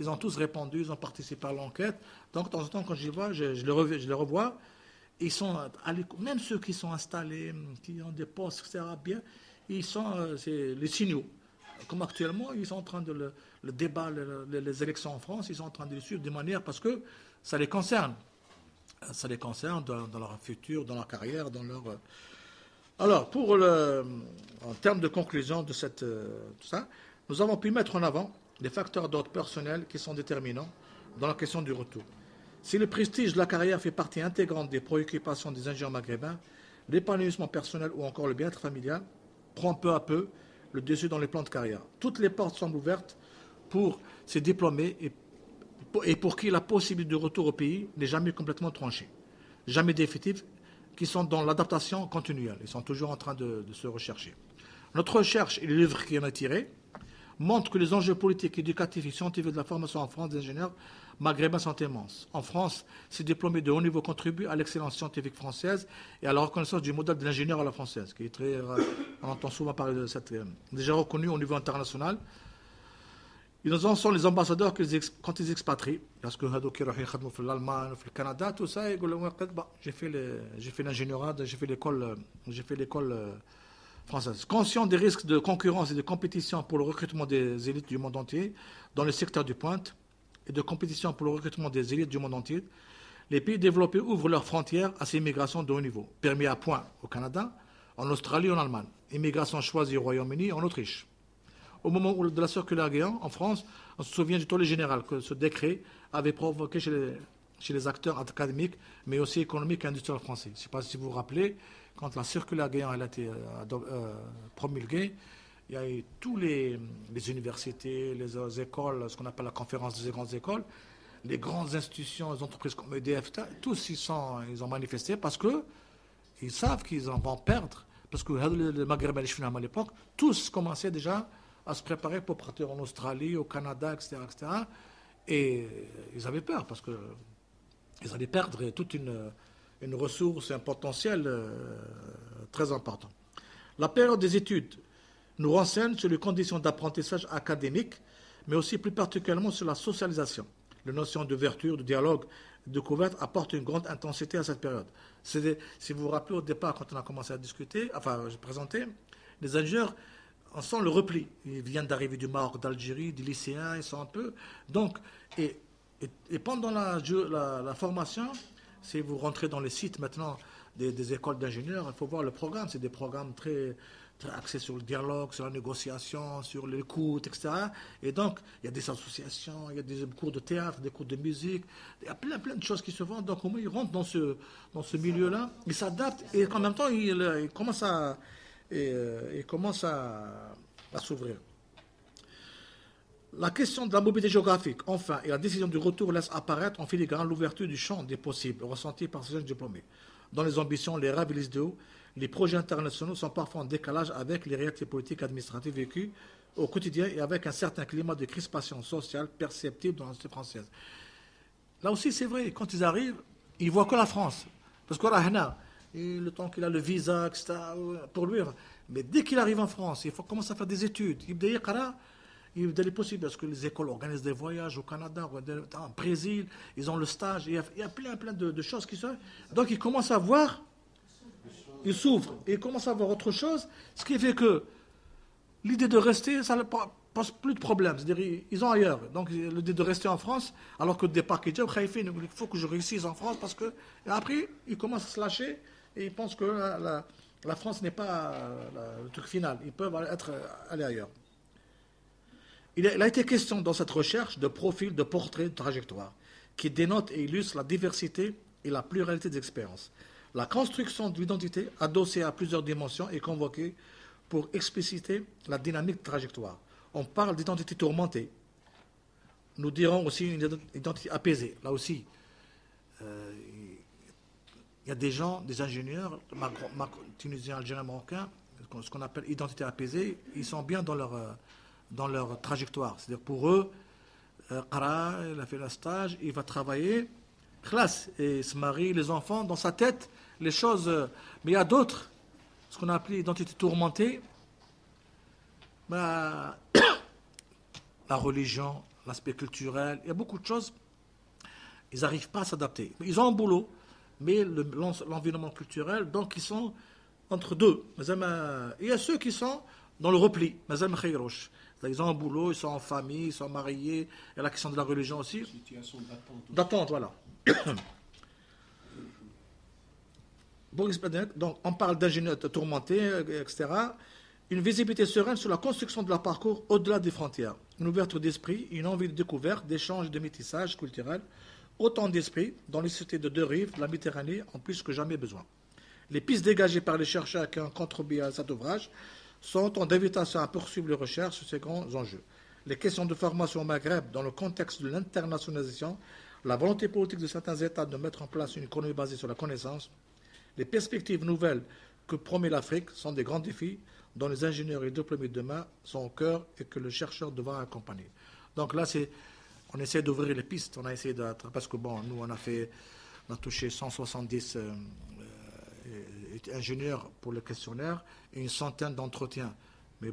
Ils ont tous répondu, ils ont participé à l'enquête. Donc, de temps en temps, quand je les vois, je les revois. Ils sont à l'écoute. Même ceux qui sont installés, qui ont des postes, etc., bien, ils sont c'est les signaux. Comme actuellement, ils sont en train de le débat, les élections en France, ils sont en train de les suivre de manière parce que ça les concerne. Ça les concerne dans leur futur, dans leur carrière, dans leur... Alors, en termes de conclusion de tout ça, nous avons pu mettre en avant des facteurs d'ordre personnel qui sont déterminants dans la question du retour. Si le prestige de la carrière fait partie intégrante des préoccupations des ingénieurs maghrébins, l'épanouissement personnel ou encore le bien-être familial prend peu à peu le dessus dans les plans de carrière. Toutes les portes sont ouvertes pour ces diplômés et pour qui la possibilité de retour au pays n'est jamais complètement tranchée, jamais définitive, qui sont dans l'adaptation continuelle. Ils sont toujours en train de se rechercher. Notre recherche et les livres qui en ont tiré montrent que les enjeux politiques, éducatifs et scientifiques de la formation en France des ingénieurs maghrébins sont immenses. En France, ces diplômés de haut niveau contribuent à l'excellence scientifique française et à la reconnaissance du modèle de l'ingénieur à la française, qui est très... On entend souvent parler de cette... déjà reconnu au niveau international. Ils en sont les ambassadeurs quand ils expatrient, parce que l'Allemagne, le Canada, tout ça, j'ai fait l'ingénierat, j'ai fait l'école française. Conscient des risques de concurrence et de compétition pour le recrutement des élites du monde entier dans le secteur du pointe et de compétition pour le recrutement des élites du monde entier, les pays développés ouvrent leurs frontières à ces migrations de haut niveau, permis à point au Canada, en Australie et en Allemagne, immigration choisie au Royaume-Uni et en Autriche. Au moment de la circulaire Guéant, en France, on se souvient du tollé général que ce décret avait provoqué chez les acteurs académiques, mais aussi économiques et industriels français. Je ne sais pas si vous vous rappelez, quand la circulaire Guéant a été promulguée, il y a eu tous les universités, les écoles, ce qu'on appelle la conférence des grandes écoles, les grandes institutions, les entreprises comme EDF, tous ils ont manifesté parce qu'ils savent qu'ils en vont perdre, parce que les Maghrébins à l'époque, tous commençaient déjà à se préparer pour partir en Australie, au Canada, etc., etc. Et ils avaient peur parce qu'ils allaient perdre toute une ressource, un potentiel très important. La période des études nous renseigne sur les conditions d'apprentissage académique, mais aussi plus particulièrement sur la socialisation. La notion d'ouverture, de dialogue, de découverte apporte une grande intensité à cette période. Si vous vous rappelez au départ, quand on a commencé à discuter, enfin, je présentais, les ingénieurs, on sent le repli. Ils viennent d'arriver du Maroc, d'Algérie, des lycéens, ils sont un peu... Donc, et pendant la formation, si vous rentrez dans les sites maintenant des écoles d'ingénieurs, il faut voir le programme. C'est des programmes très axés sur le dialogue, sur la négociation, sur l'écoute, etc. Et donc, il y a des associations, il y a des cours de théâtre, des cours de musique, il y a plein de choses qui se font. Donc, au moins, ils rentrent dans ce milieu-là, ils s'adaptent et en même temps, ils commencent à s'ouvrir. La question de la mobilité géographique, enfin, et la décision du retour laisse apparaître en filigrane l'ouverture du champ des possibles ressentis par ces jeunes diplômés. Dans les ambitions, les rêves et les idéaux, les projets internationaux sont parfois en décalage avec les réalités politiques et administratives vécues au quotidien et avec un certain climat de crispation sociale perceptible dans la société française. Là aussi, c'est vrai, quand ils arrivent, ils voient que la France. Parce que là, le temps qu'il a le visa, etc., pour lui. Mais dès qu'il arrive en France, il faut commencer à faire des études. Il est possible parce que les écoles organisent des voyages au Canada, au Brésil, ils ont le stage, il y a plein de choses qui sont. Donc ils commencent à voir, ils s'ouvrent, et ils commencent à voir autre chose, ce qui fait que l'idée de rester, ça ne pose plus de problème. C'est-à-dire ils ont ailleurs. Donc l'idée de rester en France, alors que le départ qui dit, il faut que je réussisse en France, parce que. Et après, ils commencent à se lâcher, et ils pensent que la France n'est pas le truc final. Ils peuvent aller ailleurs. Il a été question dans cette recherche de profils, de portraits, de trajectoires, qui dénotent et illustrent la diversité et la pluralité des expériences. La construction de l'identité, adossée à plusieurs dimensions, est convoquée pour expliciter la dynamique de trajectoire. On parle d'identité tourmentée. Nous dirons aussi une identité apaisée. Là aussi, il y a des gens, des ingénieurs, tunisiens, algériens, marocains, ce qu'on appelle identité apaisée, ils sont bien dans leur trajectoire. C'est-à-dire pour eux, Qara, il a fait le stage, il va travailler, classe, et il se marie, les enfants, dans sa tête, les choses. Mais il y a d'autres, ce qu'on a appelé identité tourmentée, la religion, l'aspect culturel, il y a beaucoup de choses, ils n'arrivent pas à s'adapter. Ils ont un boulot, mais l'environnement culturel, donc ils sont entre deux. Il y a ceux qui sont dans le repli, ils ont un boulot, ils sont en famille, ils sont mariés, il y a la question de la religion aussi. Situation d'attente, voilà. Donc, on parle d'ingénieurs tourmentés, etc. Une visibilité sereine sur la construction de leur parcours au-delà des frontières. Une ouverture d'esprit, une envie de découverte, d'échange, de métissage culturel. Autant d'esprit dans les sociétés de deux rives, la Méditerranée, en plus que jamais besoin. Les pistes dégagées par les chercheurs qui ont contribué à cet ouvrage sont en invitation à poursuivre les recherches sur ces grands enjeux. Les questions de formation au Maghreb dans le contexte de l'internationalisation, la volonté politique de certains États de mettre en place une économie basée sur la connaissance, les perspectives nouvelles que promet l'Afrique sont des grands défis dont les ingénieurs et diplômés de demain sont au cœur et que le chercheur devra accompagner. Donc là, on essaie d'ouvrir les pistes, on a essayé parce que nous on a touché 170 ingénieurs pour le questionnaire et une centaine d'entretiens. Mais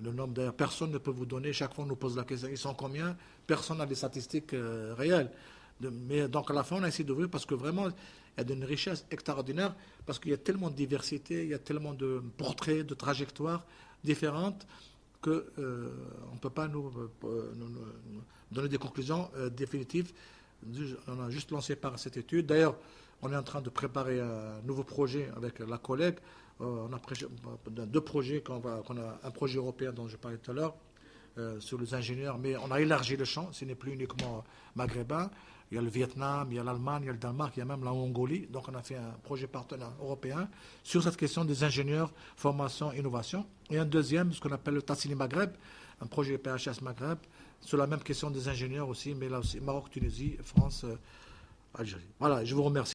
le nombre d'ailleurs, personne ne peut vous donner, chaque fois on nous pose la question, ils sont combien? Personne n'a des statistiques réelles. Mais donc à la fin on a essayé d'ouvrir parce que vraiment il y a une richesse extraordinaire, parce qu'il y a tellement de diversité, il y a tellement de portraits, de trajectoires différentes qu'on ne peut pas nous donner des conclusions définitives. On a juste lancé par cette étude. D'ailleurs, on est en train de préparer un nouveau projet avec la collègue. On a deux projets, un projet européen dont je parlais tout à l'heure, sur les ingénieurs, mais on a élargi le champ, ce n'est plus uniquement maghrébin. Il y a le Vietnam, il y a l'Allemagne, il y a le Danemark, il y a même la Mongolie. Donc on a fait un projet partenaire européen sur cette question des ingénieurs, formation, innovation. Et un deuxième, ce qu'on appelle le Tassili Maghreb, un projet PHS Maghreb, sur la même question des ingénieurs aussi, mais là aussi Maroc, Tunisie, France, Algérie. Voilà, je vous remercie.